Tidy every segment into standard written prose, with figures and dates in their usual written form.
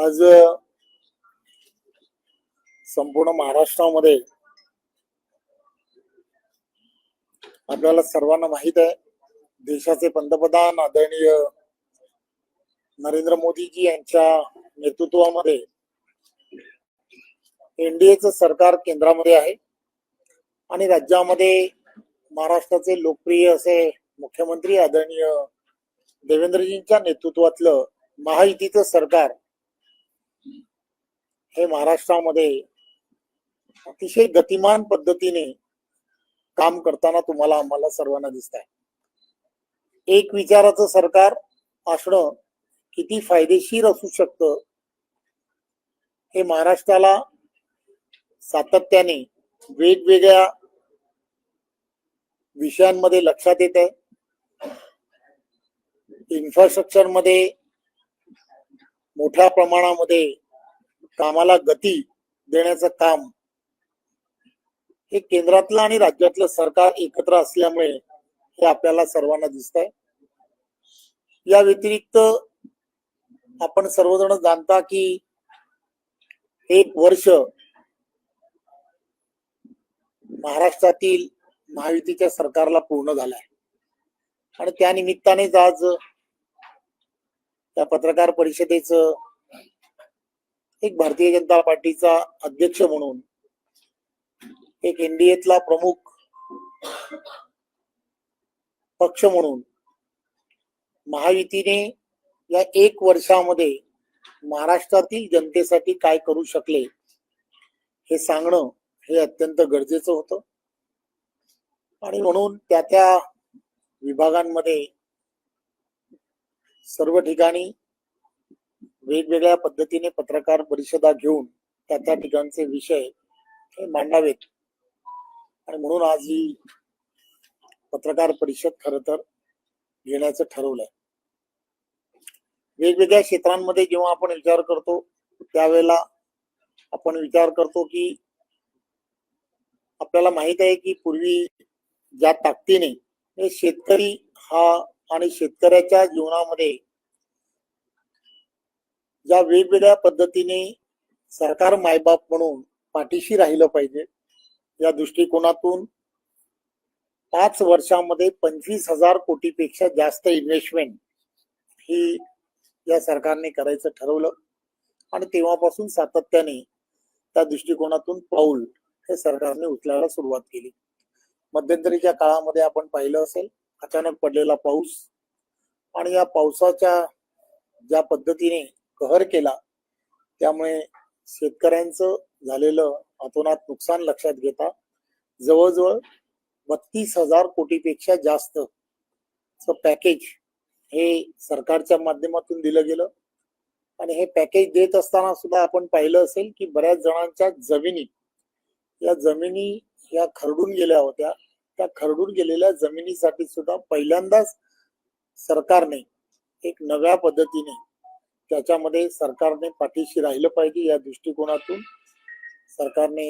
आज संपूर्ण महाराष्ट्रामध्ये आपल्याला सर्वांना माहित आहे, देशाचे पंतप्रधान आदरणीय नरेंद्र मोदीजी यांच्या नेतृत्वामध्ये एनडीएचं सरकार केंद्रामध्ये आहे आणि राज्यामध्ये महाराष्ट्राचे लोकप्रिय असे मुख्यमंत्री आदरणीय देवेंद्रजींच्या नेतृत्वातलं महायुतीचं सरकार हे महाराष्ट्रामध्ये अतिशय गतिमान पद्धतीने काम करताना तुम्हाला आम्हाला सर्वांना दिसत आहे। एक विचाराचं सरकार असणं किती फायदेशीर असू शकतं हे महाराष्ट्राला सातत्याने वेगवेगळ्या विषयांमध्ये लक्षात येत आहे। इन्फ्रास्ट्रक्चर मध्ये मोठ्या प्रमाणामध्ये कामाला गती देण्याचं काम हे केंद्रातलं आणि राज्यातलं सरकार एकत्र असल्यामुळे हे आपल्याला सर्वांना दिसत आहे। या व्यतिरिक्त आपण सर्वजण जाणता की 1 वर्ष महाराष्ट्रातील महायुतीच्या सरकारला पूर्ण झालं आहे आणि त्या निमित्तानेच आज त्या पत्रकार परिषदेचं एक भारतीय जनता पार्टीचा अध्यक्ष म्हणून, एक एनडीएतला प्रमुख पक्ष म्हणून महायुतीने या 1 वर्षामध्ये महाराष्ट्रातील जनतेसाठी काय करू शकले हे सांगणं हे अत्यंत गरजेचं होतं आणि म्हणून त्या विभागांमध्ये सर्व ठिकाणी वेगवेगळ्या पद्धतीने पत्रकार परिषदा घेऊन त्या ठिकाणचे विषय हे मांडावेत आणि म्हणून आज ही पत्रकार परिषद खरं तर घेण्याचं ठरवलंय। वेगवेगळ्या क्षेत्रांमध्ये जेव्हा आपण विचार करतो त्यावेळेला आपण विचार करतो की आपल्याला माहित आहे की पूर्वी ज्या ताकदीने शेतकरी हा आणि शेतकऱ्याच्या जीवनामध्ये ज्या वेगवेगळ्या पद्धतीने सरकार मायबाप म्हणून पाठीशी राहिलं पाहिजे, या दृष्टिकोनातून 5 वर्षामध्ये 25,000 कोटीपेक्षा जास्त इन्व्हेस्टमेंट ही या सरकारने करायचं ठरवलं आणि तेव्हापासून सातत्याने त्या दृष्टिकोनातून पाऊल हे सरकारने उचलायला सुरुवात केली। मध्यंतरीच्या काळामध्ये आपण पाहिलं असेल, अचानक पडलेला पाऊस आणि या पावसाच्या ज्या पद्धतीने कहर केला त्यामुळे शेतकऱ्यांचं झालेलं अतोनात नुकसान लक्षात घेता जवळजवळ 32,000 कोटीपेक्षा जास्त पॅकेज हे सरकारच्या माध्यमातून दिलं गेलं आणि हे पॅकेज देत असताना सुद्धा आपण पाहिलं असेल की बऱ्याच जणांच्या जमिनी या खरडून गेल्या होत्या। त्या खरडून गेलेल्या जमिनीसाठी सुद्धा पहिल्यांदाच सरकारने एक नव्या पद्धतीने त्याच्यामध्ये सरकारने पाठीशी राहिलं पाहिजे या दृष्टिकोनातून सरकारने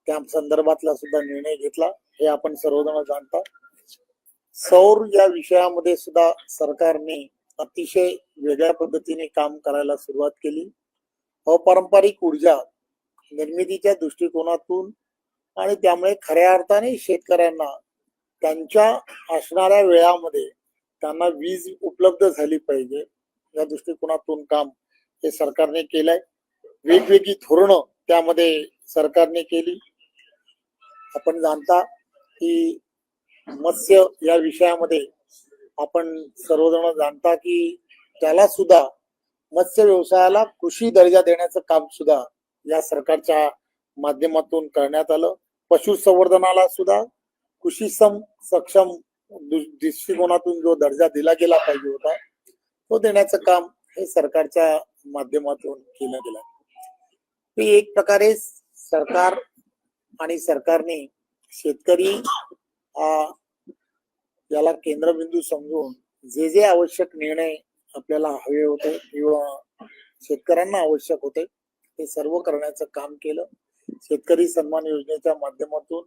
त्या संदर्भातला सुद्धा निर्णय घेतला हे आपण सर्वजण जाणता। सौर या विषयामध्ये सुद्धा सरकारने अतिशय वेगळ्या पद्धतीने काम करायला सुरुवात केली। अपारंपरिक ऊर्जा निर्मितीच्या दृष्टिकोनातून आणि त्यामुळे खऱ्या अर्थाने शेतकऱ्यांना त्यांच्या असणाऱ्या वेळामध्ये त्यांना वीज उपलब्ध झाली पाहिजे या दृष्टिकोनातून काम हे सरकारने केलंय। वेगवेगळी धोरणं त्यामध्ये सरकारने केली। आपण जाणता की मत्स्य या विषयामध्ये आपण सर्वजण जाणता की त्याला सुद्धा मत्स्य व्यवसायाला कृषी दर्जा देण्याचं काम सुद्धा या सरकारच्या माध्यमातून करण्यात आलं। पशुसंवर्धनाला सुद्धा कृषी सक्षम दृष्टिकोनातून जो दर्जा दिला गेला पाहिजे होता तो देण्याचं काम हे सरकारच्या माध्यमातून केलं गेलं। हे एक प्रकारे सरकार आणि सरकारने शेतकरी याला केंद्रबिंदू समजून जे आवश्यक निर्णय आपल्याला हवे होते किंवा शेतकऱ्यांना आवश्यक होते ते सर्व करण्याचं काम केलं। शेतकरी सन्मान योजनेच्या माध्यमातून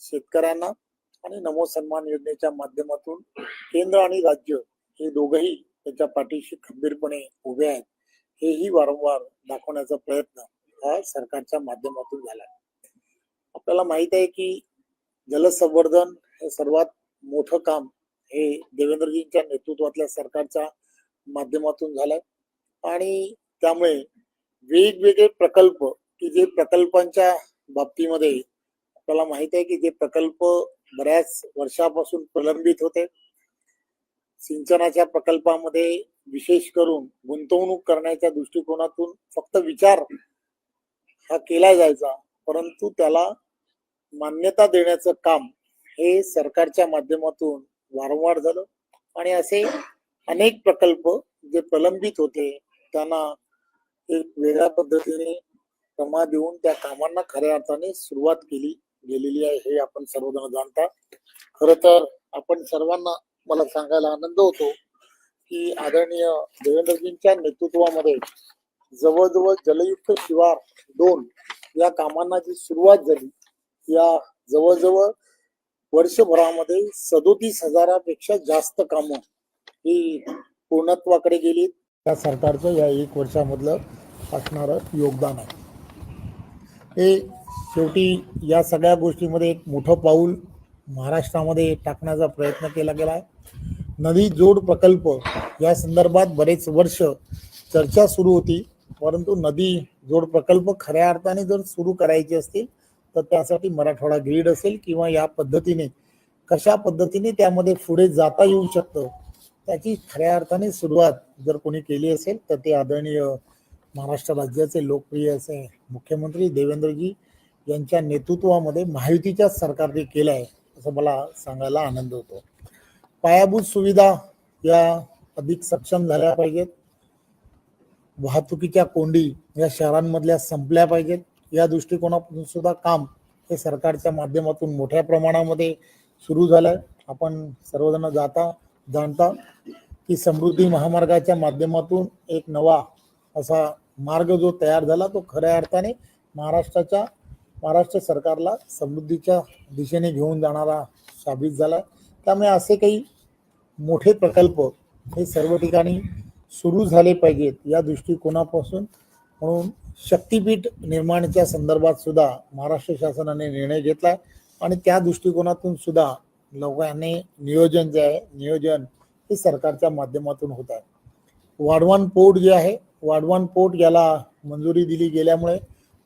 शेतकऱ्यांना आणि नमो सन्मान योजनेच्या माध्यमातून केंद्र आणि राज्य हे दोघंही त्याच्या पाठीशी खंबीरपणे उभे आहेत हेही वारंवार दाखवण्याचा प्रयत्न हा सरकारच्या माध्यमातून झाला. आपल्याला माहित आहे की जलसंवर्धन हे सर्वात मोठं काम हे देवेंद्रजींच्या नेतृत्वातल्या सरकारच्या माध्यमातून झालंय आणि त्यामुळे वेगवेगळे प्रकल्प की जे प्रकल्पांच्या बाबतीमध्ये आपल्याला माहित आहे की जे प्रकल्प बऱ्याच वर्षापासून प्रलंबित होते, सिंचनाच्या प्रकल्पामध्ये विशेष करून गुंतवणूक करण्याच्या दृष्टिकोनातून फक्त विचार हा केला जायचा, परंतु त्याला मान्यता देण्याचं काम हे सरकारच्या माध्यमातून वारंवार झालं आणि असे अनेक प्रकल्प जे प्रलंबित होते त्यांना एक वेगळ्या पद्धतीने क्षमा देऊन त्या कामांना खऱ्या अर्थाने सुरुवात केली गेलेली आहे हे आपण सर्वजण जाणता. खर तर आपण सर्वांना मला सांगायला आनंद होतो की आदरणीय देवेंद्रजींच्या नेतृत्वामध्ये जवळजवळ जलयुक्त शिवार 2 या कामांना जी सुरुवात झाली, या जवळजवळ वर्षभरामध्ये 37,000पेक्षा जास्त कामं ही पूर्णत्वाकडे गेली. त्या सरकारचं या 1 वर्षामधलं असणारं योगदान आहे. हे शेवटी या सगळ्या गोष्टीमध्ये एक मोठं पाऊल महाराष्ट्रामध्ये टाकण्याचा प्रयत्न केला गेला आहे. नदी जोड प्रकल्प या संदर्भात बरेच वर्ष चर्चा सुरू होती, परंतु नदी जोड प्रकल्प खऱ्या अर्थाने जर सुरू करायचे असतील तर त्यासाठी मराठवाडा ग्रीड असेल किंवा या पद्धतीने कशा पद्धतीने त्यामध्ये पुढे जाता येऊ शकतं त्याची खऱ्या अर्थाने सुरुवात जर कोणी केली असेल तर ते आदरणीय महाराष्ट्र राज्याचे लोकप्रिय असे मुख्यमंत्री देवेंद्रजी यांच्या नेतृत्वामध्ये महायुतीच्या सरकारने केलं आहे असं मला सांगायला आनंद होतो. पायाभूत सुविधा या अधिक सक्षम झाल्या पाहिजेत. वाहतुकीच्या कोंडी या शहरांमधल्या संपल्या पाहिजेत. या दृष्टिकोनातून सुद्धा काम हे सरकारच्या माध्यमातून मोठ्या प्रमाणामध्ये सुरू झालंय. आपण सर्वजण जाणता की समृद्धी महामार्गाच्या माध्यमातून एक नवा असा मार्ग जो तयार झाला तो खऱ्या अर्थाने महाराष्ट्र सरकारला समृद्धीच्या दिशेने घेऊन जाणारा साबित झाला. त्यामुळे असे काही मोठे प्रकल्प हे सर्व ठिकाणी सुरू झाले पाहिजेत या दृष्टिकोनापासून. म्हणून शक्तीपीठ निर्माणाच्या संदर्भात सुद्धा महाराष्ट्र शासनाने निर्णय घेतलाय आणि त्या दृष्टिकोनातून सुद्धा लोकांनी नियोजन हे सरकारच्या माध्यमातून होत आहे. वाढवण पोर्ट जे आहे, वाढवण पोर्ट याला मंजुरी दिली गेल्यामुळे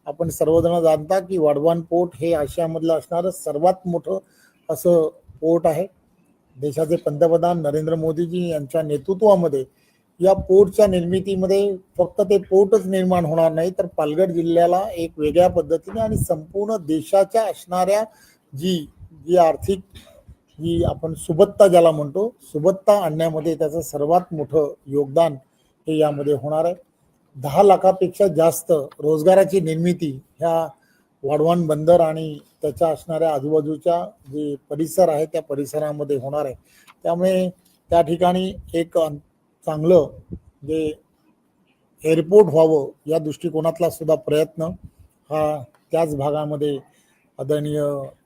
आपण सर्वजण जाणता की वाढवण पोर्ट हे आशियामधलं असणारं सर्वात मोठं असं पोर्ट आहे. देशाचे पंतप्रधान नरेंद्र मोदीजी यांच्या नेतृत्वामध्ये या पोर्टच्या निर्मितीमध्ये फक्त ते पोर्टच निर्माण होणार नाही तर पालघर जिल्ह्याला एक वेगळ्या पद्धतीने आणि संपूर्ण देशाच्या असणाऱ्या जी आर्थिक जी आपण सुबत्ता ज्याला म्हणतो सुबत्ता आणण्यामध्ये त्याचं सर्वात मोठं योगदान हे यामध्ये होणार आहे. 10 लाखापेक्षा जास्त रोजगाराची निर्मिती ह्या वाढवण बंदर आणि त्याच्या असणाऱ्या आजूबाजूच्या जे परिसर आहे त्या परिसरामध्ये होणार आहे. त्यामुळे त्या ठिकाणी एक चांगलं जे एअरपोर्ट व्हावं या दृष्टिकोनातला सुद्धा प्रयत्न हा त्याच भागामध्ये आदरणीय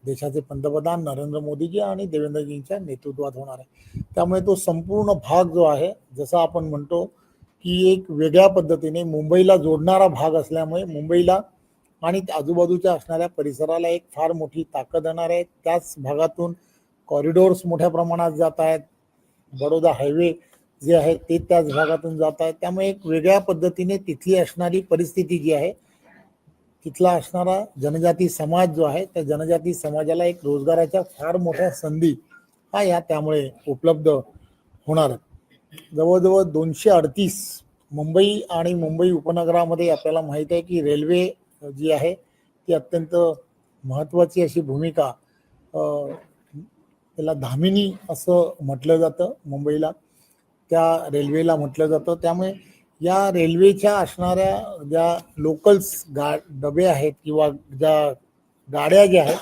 देशाचे पंतप्रधान नरेंद्र मोदीजी आणि देवेंद्रजींच्या नेतृत्वात होणार आहे. त्यामुळे तो संपूर्ण भाग जो आहे जसा आपण म्हणतो की एक वेगळ्या पद्धतीने मुंबईला जोडणारा भाग असल्यामुळे मुंबईला आणि आजूबाजूच्या असणाऱ्या परिसराला एक फार मोठी ताकद येणार आहे. त्याच भागातून कॉरिडोर्स मोठ्या प्रमाणात जात आहेत. बडोदा हायवे जे आहे ते त्याच भागातून जात आहे. त्यामुळे एक वेगळ्या पद्धतीने तिथली असणारी परिस्थिती जी आहे तिथला असणारा जनजाती समाज जो आहे त्या जनजाती समाजाला एक रोजगाराच्या फार मोठ्या संधी हा त्यामुळे उपलब्ध होणार. जवळजवळ 238 मुंबई आणि मुंबई उपनगरामध्ये आपल्याला माहित आहे की रेल्वे जी आहे ती अत्यंत महत्त्वाची अशी भूमिका त्याला धामिनी असं म्हटलं जातं. मुंबईला त्या रेल्वेला म्हटलं जातं. त्यामुळे या रेल्वेच्या असणाऱ्या ज्या लोकल्स डबे आहेत किंवा ज्या गाड्या ज्या आहेत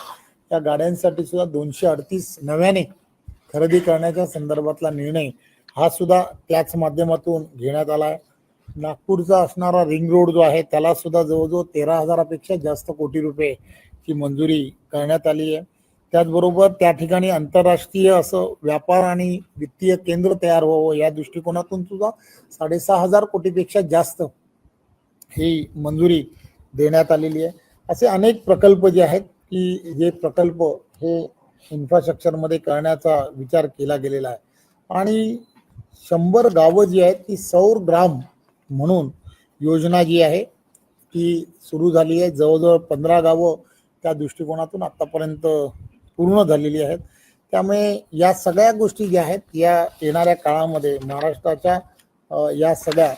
त्या गाड्यांसाठी सुद्धा 238 नव्याने खरेदी करण्याच्या संदर्भातला निर्णय हा सुद्धा त्याच माध्यमातून घेण्यात आला आहे. नागपूरचा असणारा रिंग रोड जो आहे त्याला सुद्धा जवळजवळ 13,000पेक्षा जास्त कोटी रुपयेची मंजुरी करण्यात आली आहे. त्याचबरोबर त्या ठिकाणी आंतरराष्ट्रीय असं व्यापार आणि वित्तीय केंद्र तयार व्हावं या दृष्टिकोनातून सुद्धा 6,500 कोटीपेक्षा जास्त ही मंजुरी देण्यात आलेली आहे. असे अनेक प्रकल्प जे आहेत की जे प्रकल्प हे इन्फ्रास्ट्रक्चरमध्ये करण्याचा विचार केला गेलेला आहे. आणि 100 गावं जी आहेत ती सौर ग्राम म्हणून योजना जी आहे ती सुरू झाली आहे. जवळजवळ 15 गावं त्या दृष्टिकोनातून आतापर्यंत पूर्ण झालेली आहेत. त्यामुळे या सगळ्या गोष्टी ज्या आहेत या येणाऱ्या काळामध्ये महाराष्ट्राच्या या सगळ्या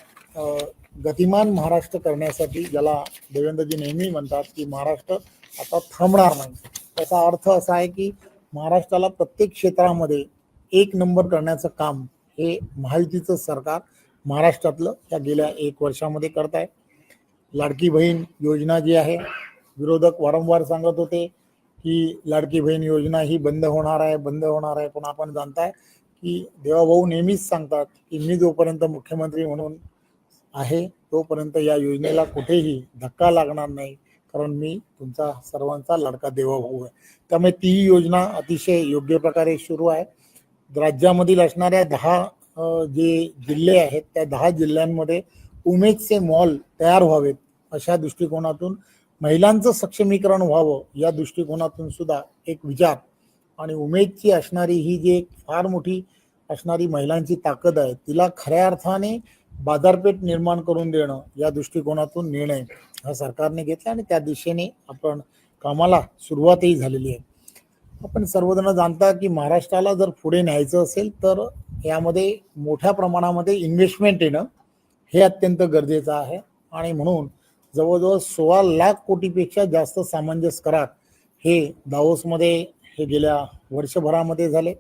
गतिमान महाराष्ट्र करण्यासाठी, ज्याला देवेंद्रजी नेहमी म्हणतात की महाराष्ट्र आता थांबणार नाही, त्याचा अर्थ असा आहे की महाराष्ट्राला प्रत्येक क्षेत्रामध्ये एक नंबर करण्याचं काम हे महायुतीचं सरकार महाराष्ट्रातलं या गेल्या 1 वर्षामध्ये करत आहे. लाडकी बहीण योजना जी आहे, विरोधक वारंवार सांगत होते की लाडकी बहीण योजना ही बंद होणार आहे, बंद होणार आहे. पण आपण जाणताय की देवाभाऊ नेहमीच सांगतात की मी जोपर्यंत मुख्यमंत्री म्हणून आहे तोपर्यंत या योजनेला कुठेही धक्का लागणार नाही, कारण मी तुमचा सर्वांचा लाडका देवाभाऊ आहे. त्यामुळे ती योजना अतिशय योग्य प्रकारे सुरू आहे. राज्यामधील असणाऱ्या 10 जे जिल्हे आहेत त्या 10 जिल्ह्यांमध्ये उमेदचे मॉल तयार व्हावेत अशा दृष्टिकोनातून, महिलांचं सक्षमीकरण व्हावं या दृष्टिकोनातून सुद्धा एक विचार, आणि उमेदची असणारी ही जी एक फार मोठी असणारी महिलांची ताकद आहे तिला खऱ्या अर्थाने बाजारपेठ निर्माण करून देणं या दृष्टिकोनातून निर्णय हा सरकारने घेतला आणि त्या दिशेने आपण कामाला सुरुवातही झालेली आहे. आपण सर्वजण जाणता की महाराष्ट्राला जर पुढे न्यायचं असेल तर यामध्ये मोठ्या प्रमाणामध्ये इन्व्हेस्टमेंट येणं हे अत्यंत गरजेचं आहे. आणि म्हणून जवळजवळ 16 लाख कोटीपेक्षा जास्त सामंजस्य करार हे दावोसमध्ये हे गेल्या वर्षभरामध्ये झाले.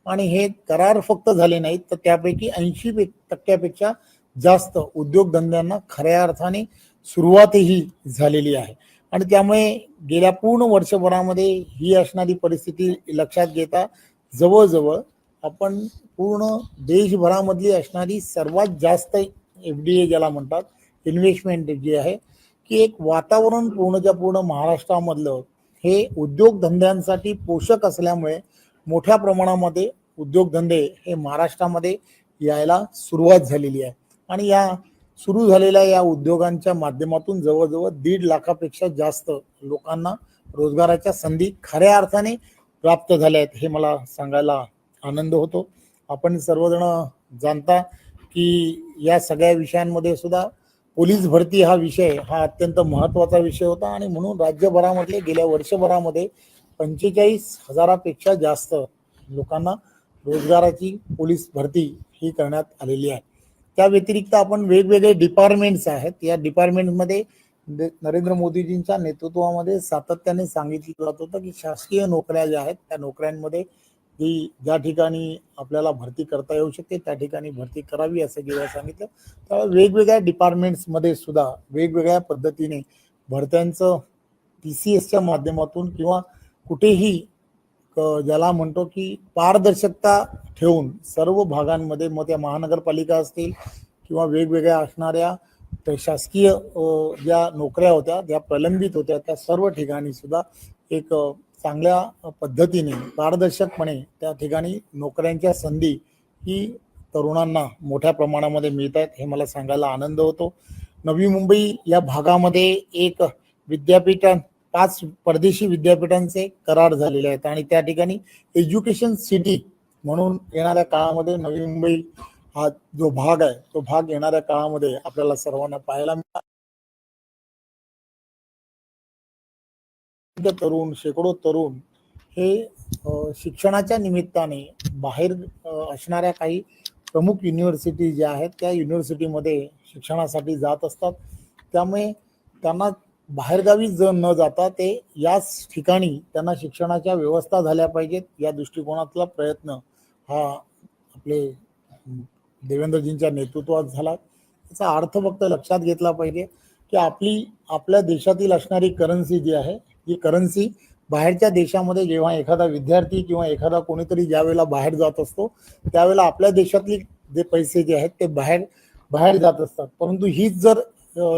आणि हे करार फक्त झाले नाहीत तर त्यापैकी 80% जास्त उद्योगधंद्यांना खऱ्या अर्थाने सुरुवातही झालेली आहे. आणि त्यामुळे गेल्या पूर्ण वर्षभरामध्ये ही असणारी परिस्थिती लक्षात घेता जवळजवळ आपण पूर्ण देशभरामधली असणारी सर्वात जास्त FDI ज्याला म्हणतात इन्व्हेस्टमेंट जी आहे की एक वातावरण पूर्णच्या पूर्ण महाराष्ट्रामधलं हे उद्योगधंद्यांसाठी पोषक असल्यामुळे मोठ्या प्रमाणामध्ये उद्योगधंदे हे महाराष्ट्रामध्ये यायला सुरुवात झालेली आहे. आणि या सुरू झालेल्या या उद्योगांच्या माध्यमातून जवळजवळ 1.5 लाखापेक्षा जास्त लोकांना रोजगाराच्या संधी खऱ्या अर्थाने प्राप्त झाल्या आहेत, हे मला सांगायला आनंद होतो. आपण सर्वजण जाणता की या सगळ्या विषयांमध्ये सुद्धा पोलीस भरती हा विषय हा अत्यंत महत्त्वाचा विषय होता. आणि म्हणून राज्यभरामधले गेल्या वर्षभरामध्ये 45,000पेक्षा जास्त लोकांना रोजगाराची पोलीस भरती ही करण्यात आलेली आहे. त्या व्यतिरिक्त आपण वेगवेगळे डिपार्टमेंट्स आहेत, या डिपार्टमेंटमध्ये नरेंद्र मोदीजींच्या नेतृत्वामध्ये सातत्याने सांगितलं जात होतं की शासकीय नोकऱ्या ज्या आहेत त्या नोकऱ्यांमध्ये जी ज्या ठिकाणी आपल्याला भरती करता येऊ शकते त्या ठिकाणी भरती करावी असं जेव्हा सांगितलं, त्यावेळी वेगवेगळ्या डिपार्टमेंट्समध्ये सुद्धा वेगवेगळ्या पद्धतीने भरत्यांचं TCSच्या माध्यमातून किंवा कुठेही ज्याला म्हणतो की पारदर्शकता ठेवून सर्व भागांमध्ये, मग त्या महानगरपालिका असतील किंवा वेगवेगळ्या असणाऱ्या शासकीय ज्या नोकऱ्या होत्या ज्या प्रलंबित होत्या त्या सर्व ठिकाणी सुद्धा एक चांगल्या पद्धतीने पारदर्शकपणे त्या ठिकाणी नोकऱ्यांच्या संधी ही तरुणांना मोठ्या प्रमाणामध्ये मिळत आहेत, हे मला सांगायला आनंद होतो. नवी मुंबई या भागामध्ये एक विद्यापीठ 5 परदेशी विद्यापीठांचे करार झालेले आहेत आणि त्या ठिकाणी एज्युकेशन सिटी म्हणून येणाऱ्या काळामध्ये नवी मुंबई हा जो भाग आहे तो भाग येणाऱ्या काळामध्ये आपल्याला सर्वांना पाहायला मिळाला. तरुण शेकडो तरुण हे शिक्षणाच्या निमित्ताने बाहेर असणाऱ्या काही प्रमुख युनिव्हर्सिटी ज्या आहेत त्या युनिव्हर्सिटीमध्ये शिक्षणासाठी जात असतात. त्यामुळे त्यांना बाहेरगावी न जाता ते याच ठिकाणी त्यांना शिक्षणाच्या व्यवस्था झाल्या पाहिजेत या दृष्टिकोनातला प्रयत्न हा आपले देवेंद्रजींच्या नेतृत्वात झाला. याचा अर्थ फक्त लक्षात घेतला पाहिजे की आपल्या देशातील असणारी करन्सी जी आहे ही करन्सी बाहेरच्या देशामध्ये जेव्हा एखादा विद्यार्थी किंवा एखादा कोणीतरी ज्या वेळेला बाहेर जात असतो त्यावेळेला आपल्या देशातली जे पैसे जे आहेत ते बाहेर जात असतात. परंतु हीच जर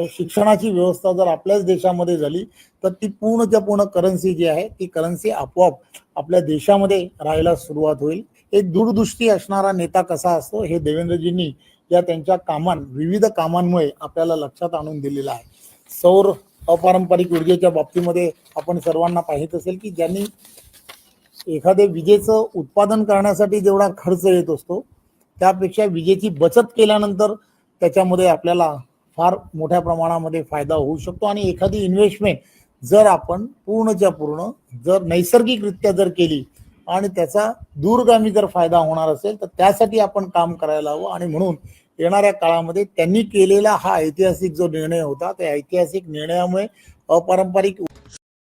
शिक्षणाची व्यवस्था जर आपल्याच देशामध्ये झाली तर ती पूर्णच्या पूर्ण करन्सी जी आहे ती करन्सी आपोआप आपल्या देशामध्ये राहायला सुरुवात होईल. एक दूरदृष्टी असणारा नेता कसा असतो हे देवेंद्रजींनी या त्यांच्या विविध कामांमुळे आपल्याला लक्षात आणून दिलेला आहे. सौर अपारंपरिक ऊर्जेच्या बाबतीमध्ये आपण सर्वांना पाहित असेल की ज्यांनी एखादे विजेचं उत्पादन करण्यासाठी जेवढा खर्च येत असतो त्यापेक्षा विजेची बचत केल्यानंतर त्याच्यामध्ये आपल्याला फार मोठ्या प्रमाणामध्ये फायदा होऊ शकतो. आणि एखादी इन्व्हेस्टमेंट जर आपण पूर्णच्या पूर्ण जर नैसर्गिकरित्या जर केली आणि त्याचा दूरगामी जर फायदा होणार असेल तर त्यासाठी आपण काम करायला हवं. आणि म्हणून येणाऱ्या काळामध्ये त्यांनी केलेला हा ऐतिहासिक जो निर्णय होता त्या ऐतिहासिक निर्णयामुळे अपारंपरिक